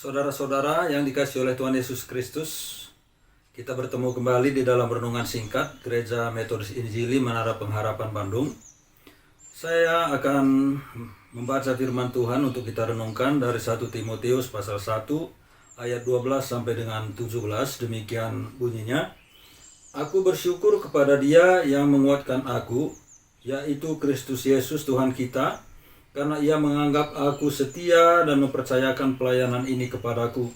Saudara-saudara yang dikasihi oleh Tuhan Yesus Kristus, kita bertemu kembali di dalam renungan singkat Gereja Metodis Injili Menara Pengharapan Bandung. Saya akan membaca firman Tuhan untuk kita renungkan dari 1 Timotius pasal 1 ayat 12 sampai dengan 17. Demikian bunyinya. Aku bersyukur kepada Dia yang menguatkan aku, yaitu Kristus Yesus Tuhan kita, karena Ia menganggap aku setia dan mempercayakan pelayanan ini kepadaku.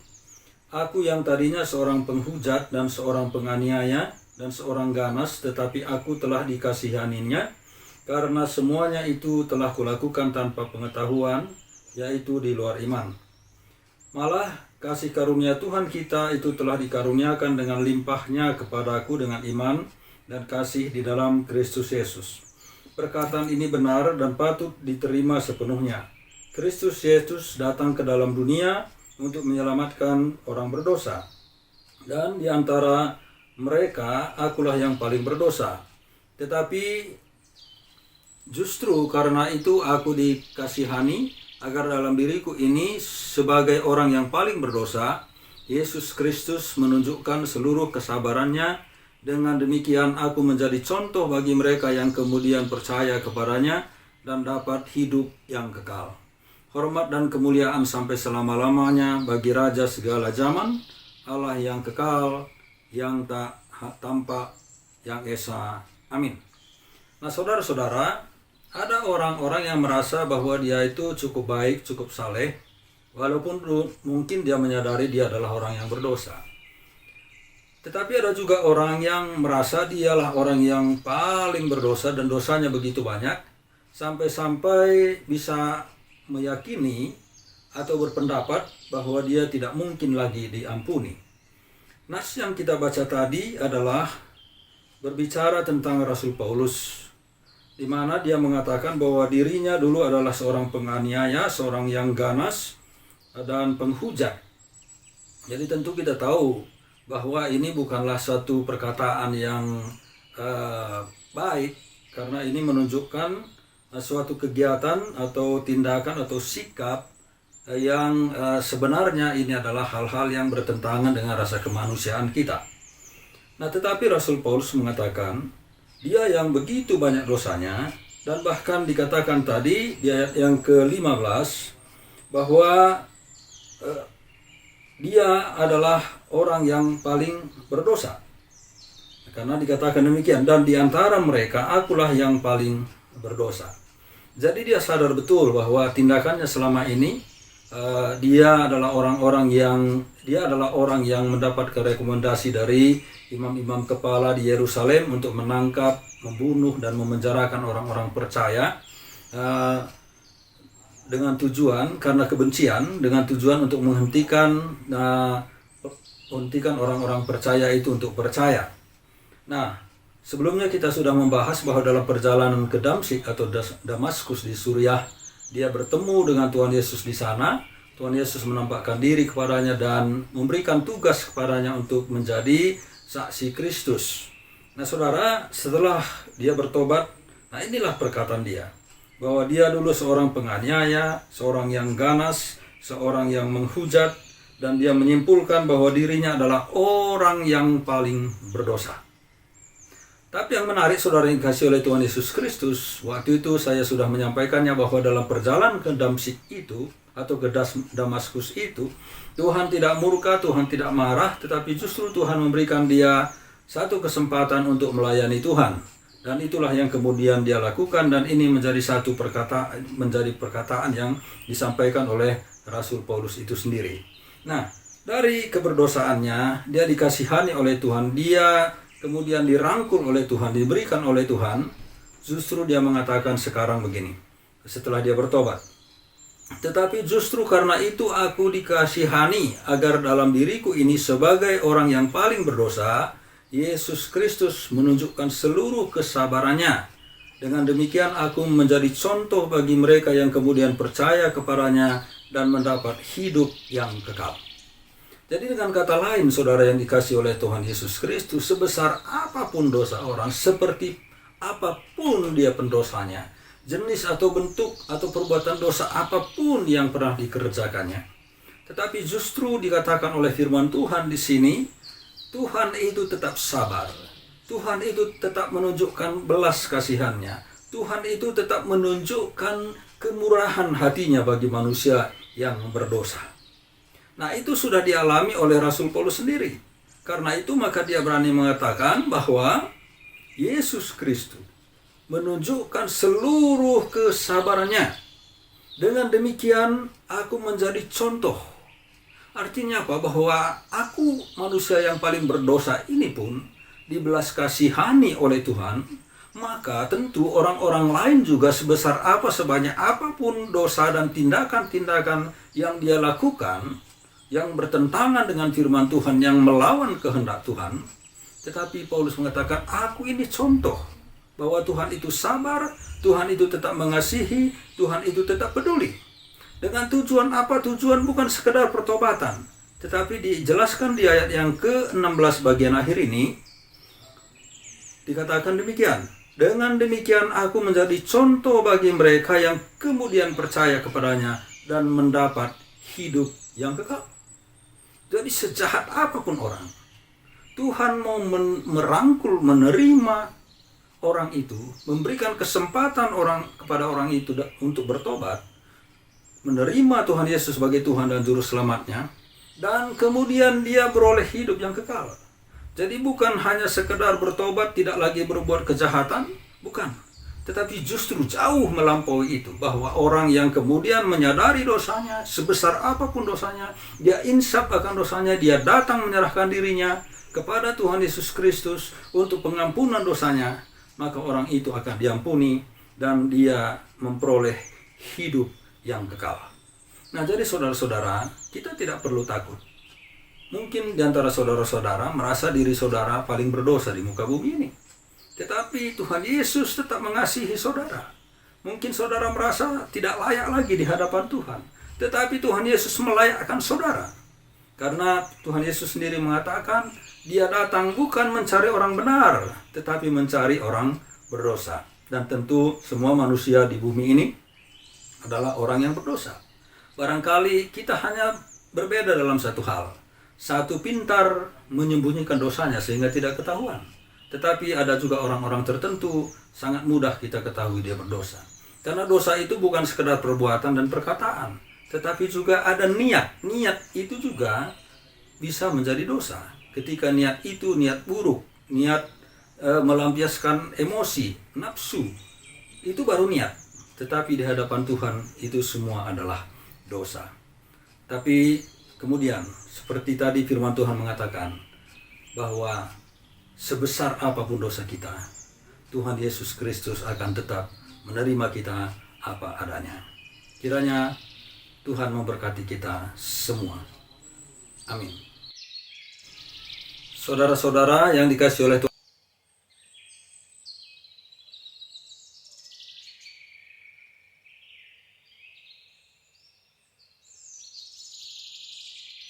Aku yang tadinya seorang penghujat dan seorang penganiaya dan seorang ganas, tetapi aku telah dikasihaninya, karena semuanya itu telah kulakukan tanpa pengetahuan, yaitu di luar iman. Malah kasih karunia Tuhan kita itu telah dikaruniakan dengan limpahnya kepadaku dengan iman dan kasih di dalam Kristus Yesus. Perkataan ini benar dan patut diterima sepenuhnya. Kristus Yesus datang ke dalam dunia untuk menyelamatkan orang berdosa. Dan di antara mereka, akulah yang paling berdosa. Tetapi justru karena itu aku dikasihani, agar dalam diriku ini sebagai orang yang paling berdosa, Yesus Kristus menunjukkan seluruh kesabarannya. Dengan demikian aku menjadi contoh bagi mereka yang kemudian percaya kepadanya dan dapat hidup yang kekal. Hormat dan kemuliaan sampai selama-lamanya bagi Raja segala zaman, Allah yang kekal, yang tak tampak, yang esa. Amin. Nah, saudara-saudara, ada orang-orang yang merasa bahwa dia itu cukup baik, cukup saleh, walaupun mungkin dia menyadari dia adalah orang yang berdosa. Tetapi ada juga orang yang merasa dialah orang yang paling berdosa dan dosanya begitu banyak, sampai-sampai bisa meyakini atau berpendapat bahwa dia tidak mungkin lagi diampuni. Nas yang kita baca tadi adalah berbicara tentang Rasul Paulus, di mana dia mengatakan bahwa dirinya dulu adalah seorang penganiaya, seorang yang ganas, dan penghujat. Jadi tentu kita tahu bahwa ini bukanlah satu perkataan yang baik, karena ini menunjukkan suatu kegiatan atau tindakan atau sikap yang sebenarnya ini adalah hal-hal yang bertentangan dengan rasa kemanusiaan kita. Nah, tetapi Rasul Paulus mengatakan dia yang begitu banyak dosanya, dan bahkan dikatakan tadi di ayat yang ke-15 bahwa dia adalah orang yang paling berdosa. Karena dikatakan demikian, dan di antara mereka akulah yang paling berdosa. Jadi dia sadar betul bahwa tindakannya selama ini dia adalah orang yang mendapatkan rekomendasi dari imam-imam kepala di Yerusalem untuk menangkap, membunuh dan memenjarakan orang-orang percaya dengan tujuan, karena kebencian, dengan tujuan untuk menghentikan orang-orang percaya itu untuk percaya. Nah, sebelumnya kita sudah membahas bahwa dalam perjalanan ke Damsyik atau Damaskus di Suriah, dia bertemu dengan Tuhan Yesus di sana. Tuhan Yesus menampakkan diri kepadanya dan memberikan tugas kepadanya untuk menjadi saksi Kristus. Nah, saudara, setelah dia bertobat, nah inilah perkataan dia, bahwa dia dulu seorang penganiaya, seorang yang ganas, seorang yang menghujat, dan dia menyimpulkan bahwa dirinya adalah orang yang paling berdosa. Tapi yang menarik, saudara yang dikasihi oleh Tuhan Yesus Kristus, waktu itu saya sudah menyampaikannya bahwa dalam perjalanan ke Damsyik itu, atau ke Damaskus itu, Tuhan tidak murka, Tuhan tidak marah, tetapi justru Tuhan memberikan dia satu kesempatan untuk melayani Tuhan. Dan itulah yang kemudian dia lakukan, dan ini menjadi perkataan yang disampaikan oleh Rasul Paulus itu sendiri. Nah, dari keberdosaannya, dia dikasihani oleh Tuhan, dia kemudian dirangkul oleh Tuhan, diberikan oleh Tuhan. Justru dia mengatakan sekarang begini, setelah dia bertobat. Tetapi justru karena itu aku dikasihani, agar dalam diriku ini sebagai orang yang paling berdosa, Yesus Kristus menunjukkan seluruh kesabarannya. Dengan demikian aku menjadi contoh bagi mereka yang kemudian percaya kepadanya dan mendapat hidup yang kekal. Jadi dengan kata lain, saudara yang dikasihi oleh Tuhan Yesus Kristus, sebesar apapun dosa orang, seperti apapun dia pendosanya, jenis atau bentuk atau perbuatan dosa apapun yang pernah dikerjakannya, Tetapi justru dikatakan oleh firman Tuhan di sini, Tuhan itu tetap sabar. Tuhan itu tetap menunjukkan belas kasihannya. Tuhan itu tetap menunjukkan kemurahan hatinya bagi manusia yang berdosa. Nah, itu sudah dialami oleh Rasul Paulus sendiri. Karena itu maka dia berani mengatakan bahwa Yesus Kristus menunjukkan seluruh kesabarannya. Dengan demikian aku menjadi contoh. Artinya apa? Bahwa aku manusia yang paling berdosa ini pun dibelas kasihani oleh Tuhan, maka tentu orang-orang lain juga sebesar apa, sebanyak apapun dosa dan tindakan-tindakan yang dia lakukan, yang bertentangan dengan firman Tuhan, yang melawan kehendak Tuhan. Tetapi Paulus mengatakan, aku ini contoh bahwa Tuhan itu sabar, Tuhan itu tetap mengasihi, Tuhan itu tetap peduli. Dengan tujuan apa? Tujuan bukan sekedar pertobatan, tetapi dijelaskan di ayat yang ke-16 bagian akhir ini, dikatakan demikian. Dengan demikian aku menjadi contoh bagi mereka yang kemudian percaya kepadanya dan mendapat hidup yang kekal. Jadi sejahat apapun orang, Tuhan mau merangkul, menerima orang itu, memberikan kesempatan kepada orang itu untuk bertobat, menerima Tuhan Yesus sebagai Tuhan dan Juru Selamatnya, dan kemudian dia beroleh hidup yang kekal. Jadi bukan hanya sekedar bertobat, tidak lagi berbuat kejahatan, bukan. Tetapi justru jauh melampaui itu, bahwa orang yang kemudian menyadari dosanya, sebesar apapun dosanya, dia insaf akan dosanya, dia datang menyerahkan dirinya kepada Tuhan Yesus Kristus untuk pengampunan dosanya, maka orang itu akan diampuni dan dia memperoleh hidup yang kekal. Nah, jadi saudara-saudara, kita tidak perlu takut. Mungkin di antara saudara-saudara merasa diri saudara paling berdosa di muka bumi ini. Tetapi Tuhan Yesus tetap mengasihi saudara. Mungkin saudara merasa tidak layak lagi di hadapan Tuhan. Tetapi Tuhan Yesus melayakkan saudara. Karena Tuhan Yesus sendiri mengatakan, dia datang bukan mencari orang benar, tetapi mencari orang berdosa. Dan tentu semua manusia di bumi ini adalah orang yang berdosa. Barangkali kita hanya berbeda dalam satu hal. Satu pintar menyembunyikan dosanya sehingga tidak ketahuan. Tetapi ada juga orang-orang tertentu sangat mudah kita ketahui dia berdosa. Karena dosa itu bukan sekedar perbuatan dan perkataan, tetapi juga ada niat. Niat itu juga bisa menjadi dosa. Ketika niat itu niat buruk, niat melampiaskan emosi, nafsu, itu baru niat. Tetapi di hadapan Tuhan itu semua adalah dosa. Tapi kemudian seperti tadi firman Tuhan mengatakan bahwa sebesar apapun dosa kita, Tuhan Yesus Kristus akan tetap menerima kita apa adanya. Kiranya Tuhan memberkati kita semua. Amin. Saudara-saudara yang dikasihi oleh Tuhan,